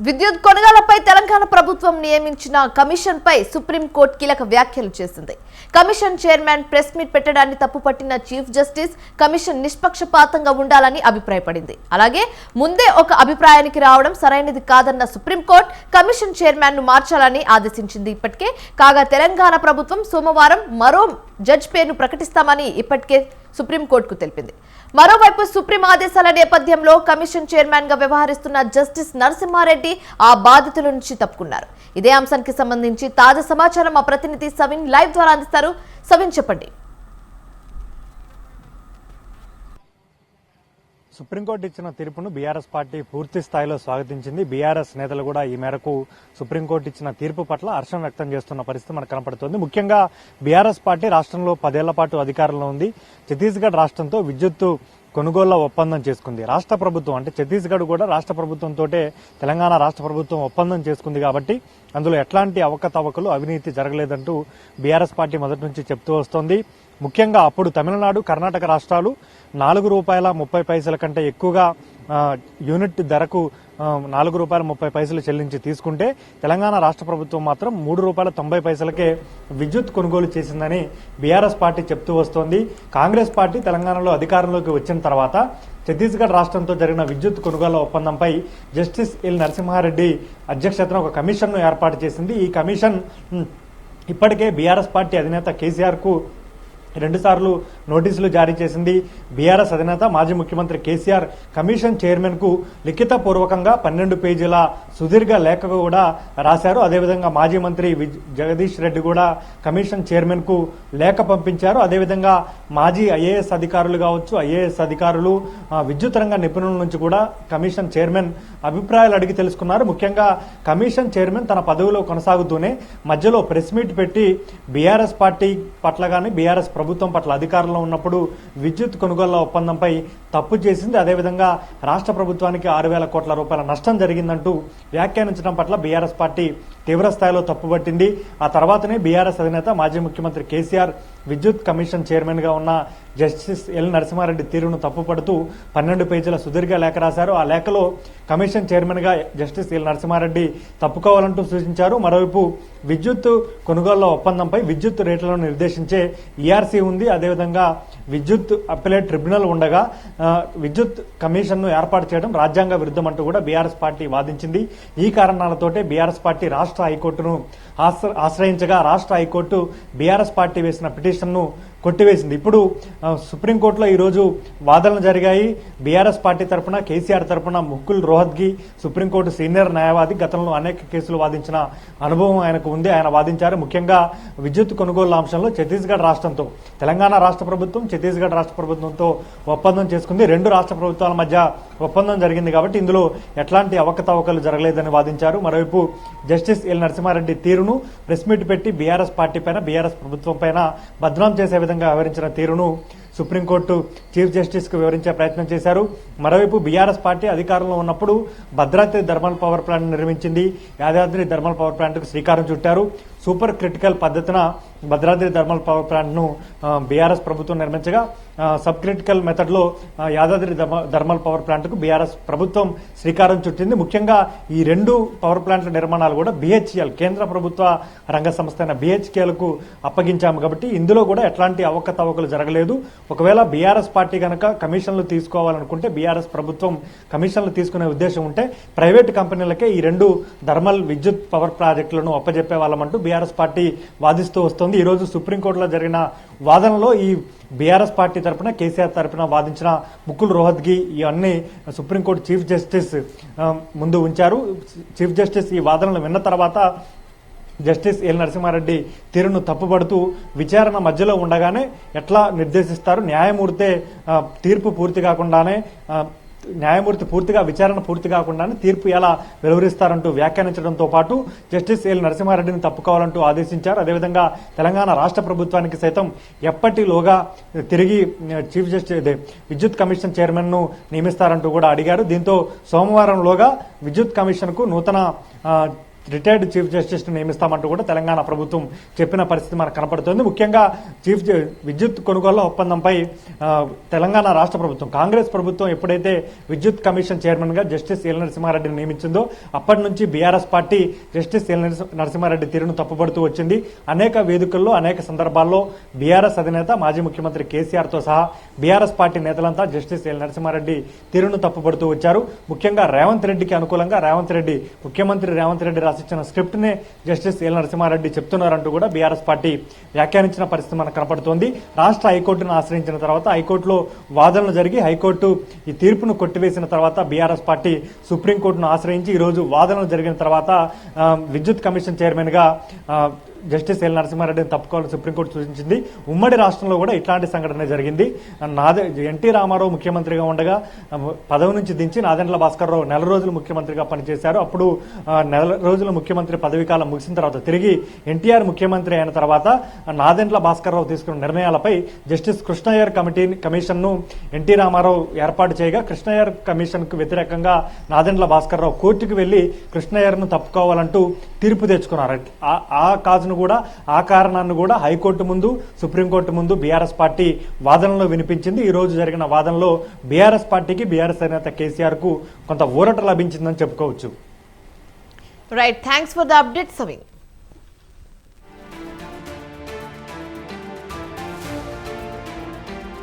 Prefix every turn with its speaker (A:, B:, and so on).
A: విద్యుత్ కొనుగోళ్లపై తెలంగాణ ప్రభుత్వం నియమించిన కమిషన్ పై సుప్రీంకోర్టు కీలక వ్యాఖ్యలు చేసింది. కమిషన్ చైర్మన్ ప్రెస్ మీట్ పెట్టడాన్ని తప్పుపట్టిన చీఫ్ జస్టిస్ కమిషన్ నిష్పక్షపాతంగా ఉండాలని అభిప్రాయపడింది. అలాగే ముందే ఒక అభిప్రాయానికి రావడం సరైనది కాదన్న సుప్రీంకోర్టు కమిషన్ చైర్మన్ ను మార్చాలని ఆదేశించింది. ఇప్పటికే కాగా తెలంగాణ ప్రభుత్వం సోమవారం మరో జడ్జ్ పేరును ప్రకటిస్తామని ఇప్పటికే సుప్రీంకోర్టుకు తెలిపింది. మరోవైపు సుప్రీం ఆదేశాల నేపథ్యంలో కమిషన్ చైర్మన్ గా వ్యవహరిస్తున్న జస్టిస్ నరసింహారెడ్డి ఆ బాధ్యతల నుంచి తప్పుకున్నారు. ఇదే అంశానికి సంబంధించి తాజా సమాచారం మా ప్రతినిధి సవిన్ లైవ్ ద్వారా అందిస్తారు. సవిన్, చెప్పండి.
B: సుప్రీంకోర్టు ఇచ్చిన తీర్పును బీఆర్ఎస్ పార్టీ పూర్తి స్థాయిలో స్వాగతించింది. బీఆర్ఎస్ నేతలు కూడా ఈ మేరకు సుప్రీంకోర్టు ఇచ్చిన తీర్పు పట్ల హర్షం వ్యక్తం చేస్తున్న పరిస్థితి మనకు కనపడుతోంది. ముఖ్యంగా బీఆర్ఎస్ పార్టీ రాష్ట్రంలో 10 ఏళ్ల పాటు అధికారంలో ఉంది. ఛత్తీస్గఢ్ రాష్ట్రంతో విద్యుత్తు కొనుగోళ్ల ఒప్పందం చేసుకుంది. రాష్ట్ర ప్రభుత్వం అంటే ఛత్తీస్గఢ్ కూడా రాష్ట్ర ప్రభుత్వంతో తెలంగాణ రాష్ట్ర ప్రభుత్వం ఒప్పందం చేసుకుంది కాబట్టి అందులో ఎట్లాంటి అవకతవకలు అవినీతి జరగలేదంటూ బీఆర్ఎస్ పార్టీ మొదటి నుంచి చెప్తూ వస్తోంది. ముఖ్యంగా అప్పుడు తమిళనాడు, కర్ణాటక రాష్ట్రాలు ₹4.30 కంటే ఎక్కువగా యూనిట్ ధరకు ₹4.30 చెల్లించి తీసుకుంటే తెలంగాణ రాష్ట్ర ప్రభుత్వం మాత్రం ₹3.90కే విద్యుత్ కొనుగోలు చేసిందని బీఆర్ఎస్ పార్టీ చెప్తూ వస్తోంది. కాంగ్రెస్ పార్టీ తెలంగాణలో అధికారంలోకి వచ్చిన తర్వాత ఛత్తీస్గఢ్ రాష్ట్రంతో జరిగిన విద్యుత్ కొనుగోలు ఒప్పందంపై జస్టిస్ ఎల్ నరసింహారెడ్డి అధ్యక్షతన ఒక కమిషన్ను ఏర్పాటు చేసింది. ఈ కమిషన్ ఇప్పటికే బీఆర్ఎస్ పార్టీ అధినేత కేసీఆర్ కు 2 సార్లు నోటీసులు జారీ చేసింది. బీఆర్ఎస్ అధినేత మాజీ ముఖ్యమంత్రి కేసీఆర్ కమిషన్ చైర్మన్ కు లిఖిత పూర్వకంగా 12 పేజీల సుదీర్ఘ లేఖ కూడా రాశారు. అదేవిధంగా మాజీ మంత్రి జగదీష్ రెడ్డి కూడా కమిషన్ చైర్మన్ కు లేఖ పంపించారు. అదేవిధంగా మాజీ ఐఏఎస్ అధికారులు కావచ్చు, ఐఏఎస్ అధికారులు, విద్యుత్ రంగ నిపుణుల నుంచి కూడా కమిషన్ చైర్మన్ అభిప్రాయాలు అడిగి తెలుసుకున్నారు. ముఖ్యంగా కమిషన్ చైర్మన్ తన పదవిలో కొనసాగుతూనే మధ్యలో ప్రెస్ మీట్ పెట్టి బీఆర్ఎస్ పార్టీ పట్ల గానీ బీఆర్ఎస్ ప్రభుత్వం పట్ల అధికారంలో ఉన్నప్పుడు విద్యుత్ కొనుగోళ్ల ఒప్పందంపై తప్పు చేసింది. అదేవిధంగా రాష్ట్ర ప్రభుత్వానికి 6,000 కోట్ల రూపాయల నష్టం జరిగిందంటూ వ్యాఖ్యానించడం పట్ల బీఆర్ఎస్ పార్టీ తీవ్రస్థాయిలో తప్పుపట్టింది. ఆ తర్వాతనే బీఆర్ఎస్ అధినేత మాజీ ముఖ్యమంత్రి కేసీఆర్ విద్యుత్ కమిషన్ చైర్మన్ గా ఉన్న జస్టిస్ ఎల్ నరసింహారెడ్డి తీరును తప్పుపడుతూ 12 పేజీల సుదీర్ఘ లేఖ రాశారు. ఆ లేఖలో కమిషన్ చైర్మన్ గా జస్టిస్ ఎల్ నరసింహారెడ్డి తప్పుకోవాలంటూ సూచించారు. మరోవైపు విద్యుత్ కొనుగోళ్ల ఒప్పందంపై విద్యుత్ రేట్లను నిర్దేశించే ఈఆర్సీ ఉంది. అదేవిధంగా విద్యుత్ అప్పీలేట్ ట్రిబ్యునల్ ఉండగా విద్యుత్ కమిషన్ ను ఏర్పాటు చేయడం రాజ్యాంగ విరుద్ధం అంటూ కూడా బీఆర్ఎస్ పార్టీ వాదించింది. ఈ కారణాలతోటే బీఆర్ఎస్ పార్టీ రాష్ట్ర హైకోర్టును ఆశ్రయించగా రాష్ట్ర హైకోర్టు బీఆర్ఎస్ పార్టీ వేసిన పిటిషన్ ను కొట్టివేసింది. ఇప్పుడు సుప్రీంకోర్టులో ఈరోజు వాదనలు జరిగాయి. బీఆర్ఎస్ పార్టీ తరఫున, కేసీఆర్ తరఫున ముకుల్ రోహత్గి సుప్రీంకోర్టు సీనియర్ న్యాయవాది, గతంలో అనేక కేసులు వాదించిన అనుభవం ఆయనకు ఉంది. ఆయన వాదించారు. ముఖ్యంగా విద్యుత్ కొనుగోలు అంశంలో ఛత్తీస్గఢ్ రాష్ట్రంతో తెలంగాణ రాష్ట్ర ప్రభుత్వం ఛత్తీస్గఢ్ రాష్ట్ర ప్రభుత్వంతో ఒప్పందం చేసుకుంది. 2 రాష్ట్ర ప్రభుత్వాల మధ్య ఒప్పందం జరిగింది కాబట్టి ఇందులో ఎట్లాంటి అవకతవకలు జరగలేదని వాదించారు. మరోవైపు జస్టిస్ ఎల్ నరసింహారెడ్డి తీరును ప్రెస్ మీట్ పెట్టి బీఆర్ఎస్ పార్టీ పైన, బీఆర్ఎస్ ప్రభుత్వం పైన బద్నాం చేసే విధంగా వ్యవహరించిన తీరును సుప్రీంకోర్టు చీఫ్ జస్టిస్ కు వివరించే ప్రయత్నం చేశారు. మరోవైపు బీఆర్ఎస్ పార్టీ అధికారంలో ఉన్నప్పుడు భద్రాద్రి థర్మల్ పవర్ ప్లాంట్ నిర్మించింది. యాదాద్రి థర్మల్ పవర్ ప్లాంట్ కు శ్రీకారం చుట్టారు. సూపర్ క్రిటికల్ పద్ధతిన భద్రాద్రి థర్మల్ పవర్ ప్లాంట్ ను బీఆర్ఎస్ ప్రభుత్వం నిర్మించగా సబ్ క్రిటికల్ మెథడ్ లో యాదాద్రి థర్మల్ పవర్ ప్లాంట్ కు బీఆర్ఎస్ ప్రభుత్వం శ్రీకారం చుట్టింది. ముఖ్యంగా ఈ 2 పవర్ ప్లాంట్ల నిర్మాణాలు కూడా BHEL కేంద్ర ప్రభుత్వ రంగ సంస్థ అయిన BHEL కు అప్పగించాము కాబట్టి ఇందులో కూడా ఎట్లాంటి అవకతవకలు జరగలేదు. ఒకవేళ బీఆర్ఎస్ పార్టీ కనుక కమిషన్లు తీసుకోవాలనుకుంటే, బీఆర్ఎస్ ప్రభుత్వం కమిషన్లు తీసుకునే ఉద్దేశం ఉంటే ప్రైవేట్ కంపెనీలకే ఈ 2 థర్మల్ విద్యుత్ పవర్ ప్రాజెక్టులను అప్పజెప్పే వాళ్ళమంటూ బీఆర్ఎస్ పార్టీ వాదిస్తూ వస్తోంది. ఈ రోజు సుప్రీంకోర్టులో జరిగిన వాదనలో ఈ బీఆర్ఎస్ పార్టీ తరఫున, కేసీఆర్ తరఫున వాదించిన ముకుల్ రోహత్గి ఇవన్నీ సుప్రీంకోర్టు చీఫ్ జస్టిస్ ముందు ఉంచారు. చీఫ్ జస్టిస్ ఈ వాదనలు విన్న తర్వాత జస్టిస్ ఎల్ నరసింహారెడ్డి తీరును తప్పుపడుతూ విచారణ మధ్యలో ఉండగానే ఎట్లా నిర్దేశిస్తారు, న్యాయమూర్తి తీర్పు పూర్తి కాకుండానే న్యాయమూర్తి విచారణ పూర్తి కాకుండానే తీర్పు ఎలా వెలువరిస్తారంటూ వ్యాఖ్యానించడంతో పాటు జస్టిస్ ఎల్ నరసింహారెడ్డిని తప్పుకోవాలంటూ ఆదేశించారు. అదేవిధంగా తెలంగాణ రాష్ట్ర ప్రభుత్వానికి సైతం ఎప్పటిలోగా తిరిగి చీఫ్ జస్టిస్ విద్యుత్ కమిషన్ చైర్మన్ ను నియమిస్తారంటూ కూడా అడిగారు. దీంతో సోమవారంలోగా విద్యుత్ కమిషన్ కు నూతన రిటైర్డ్ చీఫ్ జస్టిస్ ను నియమిస్తామంటూ కూడా తెలంగాణ ప్రభుత్వం చెప్పిన పరిస్థితి మనకు కనపడుతోంది. ముఖ్యంగా విద్యుత్ కొనుగోళ్ల ఒప్పందంపై తెలంగాణ రాష్ట్ర ప్రభుత్వం, కాంగ్రెస్ ప్రభుత్వం ఎప్పుడైతే విద్యుత్ కమిషన్ చైర్మన్ గా జస్టిస్ ఎల్ నరసింహారెడ్డిని నియమించిందో అప్పటి నుంచి BRS party justice L Narasimha Reddy తీరును తప్పుపడుతూ వచ్చింది. అనేక వేదికల్లో అనేక సందర్భాల్లో బీఆర్ఎస్ అధినేత మాజీ ముఖ్యమంత్రి కేసీఆర్ తో సహా బీఆర్ఎస్ పార్టీ నేతలంతా జస్టిస్ ఎల్ నరసింహారెడ్డి తీరును తప్పుపడుతూ వచ్చారు. ముఖ్యంగా రేవంత్ రెడ్డికి అనుకూలంగా ముఖ్యమంత్రి రేవంత్ రెడ్డి రాసిచ్చిన స్క్రిప్ట్ నే జస్టిస్ ఎల్ నరసింహారెడ్డి చెప్తున్నారంటూ కూడా బీఆర్ఎస్ పార్టీ వ్యాఖ్యానించిన పరిస్థితి మనకు కనపడుతోంది. రాష్ట్ర హైకోర్టును ఆశ్రయించిన తర్వాత హైకోర్టులో వాదనలు జరిగి హైకోర్టు ఈ తీర్పును కొట్టివేసిన తర్వాత బీఆర్ఎస్ పార్టీ సుప్రీంకోర్టును ఆశ్రయించి ఈ రోజు వాదనలు జరిగిన తర్వాత విద్యుత్ కమిషన్ చైర్మన్ గా జస్టిస్ ఎల్ నరసింహారెడ్డిని తప్పుకోవాలని సుప్రీంకోర్టు సూచించింది. ఉమ్మడి రాష్ట్రంలో కూడా ఇట్లాంటి సంఘటన జరిగింది. ఎన్టీ రామారావు ముఖ్యమంత్రిగా ఉండగా పదవి నుంచి దించి నాదెండ్ల భాస్కర్ రావు నెల రోజులు ముఖ్యమంత్రిగా పనిచేశారు. అప్పుడు నెల రోజుల ముఖ్యమంత్రి పదవీకాలం ముగిసిన తర్వాత తిరిగి ఎన్టీఆర్ ముఖ్యమంత్రి అయిన తర్వాత నాదెండ్ల భాస్కర్ రావు తీసుకున్న నిర్ణయాలపై జస్టిస్ కృష్ణయ్యర్ కమిషన్ ను ఎన్టీ రామారావు ఏర్పాటు చేయగా కృష్ణయ్యర్ కమిషన్ కు వ్యతిరేకంగా నాదెండ్ల భాస్కర్ రావు కోర్టుకు వెళ్లి కృష్ణయ్యర్ ను తప్పుకోవాలంటూ తీర్పు తెచ్చుకున్నారు. ఆ కారణాన్ని కూడా హైకోర్టు ముందు సుప్రీంకోర్టు ముందు బీఆర్ఎస్ పార్టీ వాదనలో వినిపించింది. ఈ రోజు జరిగిన వాదనలో బీఆర్ఎస్ పార్టీకి బీఆర్ఎస్ అధినేత కేసీఆర్ కు కొంత ఊరట లభించిందని చెప్పుకోవచ్చు.
A: Right, thanks for the update Sameer.